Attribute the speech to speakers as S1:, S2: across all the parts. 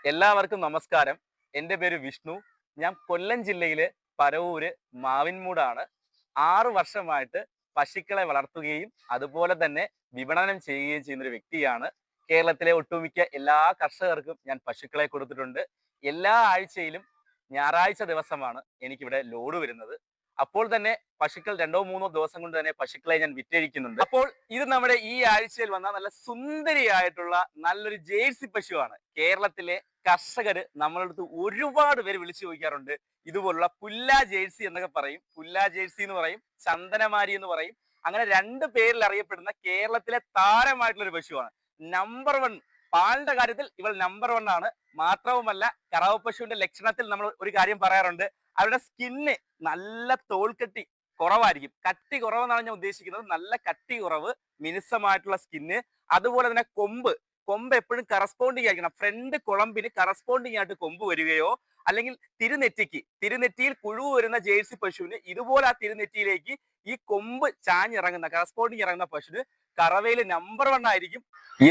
S1: എല്ലാവർക്കും നമസ്കാരം. എൻ്റെ പേര് വിഷ്ണു. ഞാൻ കൊല്ലം ജില്ലയിലെ പരവൂര് മാവിൻമൂടാണ്. 6 വർഷമായിട്ട് പശുക്കളെ വളർത്തുകയും അതുപോലെ തന്നെ വിപണനം ചെയ്യുകയും ചെയ്യുന്ന ഒരു വ്യക്തിയാണ്. കേരളത്തിലെ ഒട്ടുമിക്ക എല്ലാ കർഷകർക്കും ഞാൻ പശുക്കളെ കൊടുത്തിട്ടുണ്ട്. എല്ലാ ആഴ്ചയിലും ഞായറാഴ്ച ദിവസമാണ് എനിക്കിവിടെ ലോഡ് വരുന്നത്. അപ്പോൾ തന്നെ പശുക്കൾ 2-3 ദിവസം കൊണ്ട് തന്നെ പശുക്കളെ ഞാൻ വിറ്റഴിക്കുന്നുണ്ട്. അപ്പോൾ ഇത് നമ്മുടെ ഈ ആഴ്ചയിൽ വന്ന നല്ല സുന്ദരിയായിട്ടുള്ള നല്ലൊരു ജേഴ്സി പശുവാണ്. കേരളത്തിലെ കർഷകര് നമ്മളടുത്ത് ഒരുപാട് പേര് വിളിച്ചു ചോദിക്കാറുണ്ട്. ഇതുപോലുള്ള പുല്ല ജേഴ്സി എന്നൊക്കെ പറയും, പുല്ല ജേഴ്സി എന്ന് പറയും, ചന്ദനമാരി എന്ന് പറയും. അങ്ങനെ 2 പേരിൽ അറിയപ്പെടുന്ന കേരളത്തിലെ താരമായിട്ടുള്ള ഒരു പശുവാണ്. നമ്പർ 1 പാലിന്റെ കാര്യത്തിൽ ഇവൾ നമ്പർ 1 ആണ്. മാത്രവുമല്ല, കറവ പശുവിന്റെ ലക്ഷണത്തിൽ നമ്മൾ ഒരു കാര്യം പറയാറുണ്ട്. അവരുടെ സ്കിന്ന് നല്ല തോൾക്കട്ടി കുറവായിരിക്കും. കട്ടി കുറവെന്നാണ് ഞാൻ ഉദ്ദേശിക്കുന്നത്. നല്ല കട്ടി കുറവ്, മിനുസമായിട്ടുള്ള സ്കിന്ന്. അതുപോലെ തന്നെ കൊമ്പ് എപ്പോഴും കറസ്പോണ്ടിങ് ആയിരിക്കണം. ഫ്രണ്ട് കുളമ്പിന് കറസ്പോണ്ടിങ് ആയിട്ട് കൊമ്പ് വരികയോ അല്ലെങ്കിൽ തിരുനെറ്റിയിൽ കുഴിവ് വരുന്ന ജേഴ്സി പശുവിന് ഇതുപോലെ ആ തിരുനെറ്റിയിലേക്ക് ഈ കൊമ്പ് ചാഞ്ഞിറങ്ങുന്ന കറസ്പോണ്ടിങ് ഇറങ്ങുന്ന പശുവിന് കറവയിൽ നമ്പർ 1 ആയിരിക്കും.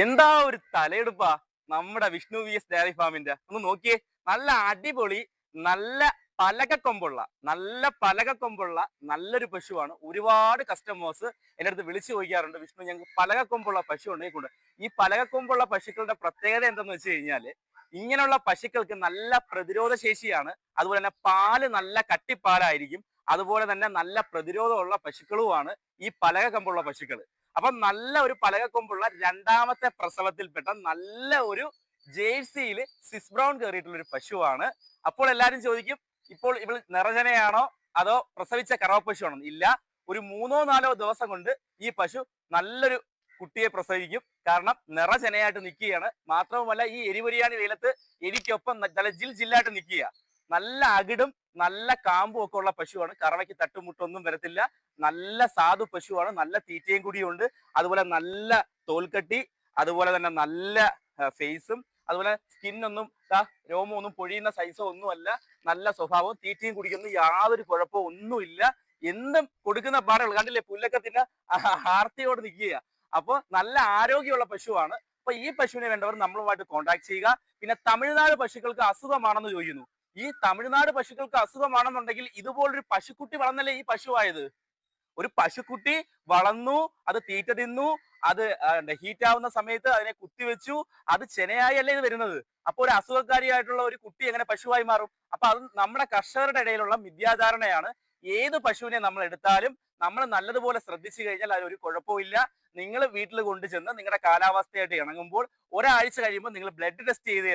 S1: എന്താ ഒരു തലയെടുപ്പാ നമ്മുടെ വിഷ്ണു വി എസ് ഡയറി ഫാമിന്റെ. ഒന്ന് നോക്കിയേ, നല്ല അടിപൊളി, നല്ല പലകക്കൊമ്പുള്ള നല്ലൊരു പശുവാണ്. ഒരുപാട് കസ്റ്റമേഴ്സ് എൻ്റെ അടുത്ത് വിളിച്ചു ചോദിക്കാറുണ്ട്, വിഷ്ണു ഞങ്ങൾക്ക് പലകക്കൊമ്പുള്ള പശു ഉണ്ടെങ്കിൽ കൊണ്ട്. ഈ പലകക്കൊമ്പുള്ള പശുക്കളുടെ പ്രത്യേകത എന്തെന്ന് വെച്ച് കഴിഞ്ഞാല്, ഇങ്ങനെയുള്ള പശുക്കൾക്ക് നല്ല പ്രതിരോധ ശേഷിയാണ്. അതുപോലെ തന്നെ പാല് നല്ല കട്ടിപ്പാലായിരിക്കും. അതുപോലെ തന്നെ നല്ല പ്രതിരോധമുള്ള പശുക്കളുമാണ് ഈ പലകക്കൊമ്പുള്ള പശുക്കൾ. അപ്പം നല്ല ഒരു പലകക്കൊമ്പുള്ള രണ്ടാമത്തെ പ്രസവത്തിൽപ്പെട്ട നല്ല ഒരു ജേഴ്സിയിൽ സിസ് ബ്രൗൺ കയറിയിട്ടുള്ള ഒരു പശുവാണ്. അപ്പോൾ എല്ലാവരും ചോദിക്കും, ഇപ്പോൾ ഇവൾ നിറജനയാണോ അതോ പ്രസവിച്ച കറവ പശുവാണോ? ഇല്ല, ഒരു 3-4 ദിവസം കൊണ്ട് ഈ പശു നല്ലൊരു കുട്ടിയെ പ്രസവിക്കും. കാരണം നിറജനയായിട്ട് നിൽക്കുകയാണ്. മാത്രവുമല്ല, ഈ എരിപൊരിയാണി വെയിലത്ത് എനിക്കൊപ്പം നല്ല ജില്ലായിട്ട് നിൽക്കുക. നല്ല അകിടും നല്ല കാമ്പും ഒക്കെ ഉള്ള പശുവാണ്. കറവയ്ക്ക് തട്ടുമുട്ടൊന്നും വരത്തില്ല. നല്ല സാധു പശുവാണ്. നല്ല തീറ്റയും കൂടിയുണ്ട്. അതുപോലെ നല്ല തോൽക്കട്ടി, അതുപോലെ തന്നെ നല്ല ഫേസും, അതുപോലെ സ്കിന്നൊന്നും രോമമൊന്നും പൊഴിയുന്ന സൈസോ ഒന്നുമല്ല. നല്ല സ്വഭാവവും തീറ്റയും കുടിക്കുന്നു, യാതൊരു കുഴപ്പവും ഒന്നുമില്ല. എന്തും കൊടുക്കുന്ന പാടുകൾ കണ്ടില്ലേ, പുല്ലൊക്കെ തിന്ന ആർത്തിയോട് നിൽക്കുക. അപ്പോൾ നല്ല ആരോഗ്യമുള്ള പശുവാണ്. അപ്പൊ ഈ പശുവിനെ വേണ്ടവർ നമ്മളുമായിട്ട് കോൺടാക്ട് ചെയ്യുക. പിന്നെ തമിഴ്നാട് പശുക്കൾക്ക് അസുഖമാണെന്ന് ചോദിക്കുന്നു. ഈ തമിഴ്നാട് പശുക്കൾക്ക് അസുഖമാണെന്നുണ്ടെങ്കിൽ ഇതുപോലൊരു പശുക്കുട്ടി വളർന്നല്ലേ ഈ പശുവായത്. ഒരു പശുക്കുട്ടി വളർന്നു, അത് തീറ്റ തിന്നു, അത് ഹീറ്റ് ആവുന്ന സമയത്ത് അതിനെ കുത്തിവെച്ചു, അത് ചെനയായി അല്ലേ ഇത് വരുന്നത്. അപ്പൊ ഒരു അസുഖക്കാരിയായിട്ടുള്ള ഒരു കുട്ടി എങ്ങനെ പശുവായി മാറും? അപ്പൊ അത് നമ്മുടെ കർഷകരുടെ ഇടയിലുള്ള മിഥ്യാധാരണയാണ്. ഏത് പശുവിനെ നമ്മൾ എടുത്താലും നമ്മൾ നല്ലതുപോലെ ശ്രദ്ധിച്ചു കഴിഞ്ഞാൽ അതിനൊരു കുഴപ്പമില്ല. നിങ്ങൾ വീട്ടിൽ കൊണ്ടുചെന്ന് നിങ്ങളുടെ കാലാവസ്ഥയായിട്ട് ഇണങ്ങുമ്പോൾ ഒരാഴ്ച കഴിയുമ്പോൾ നിങ്ങൾ ബ്ലഡ് ടെസ്റ്റ് ചെയ്ത്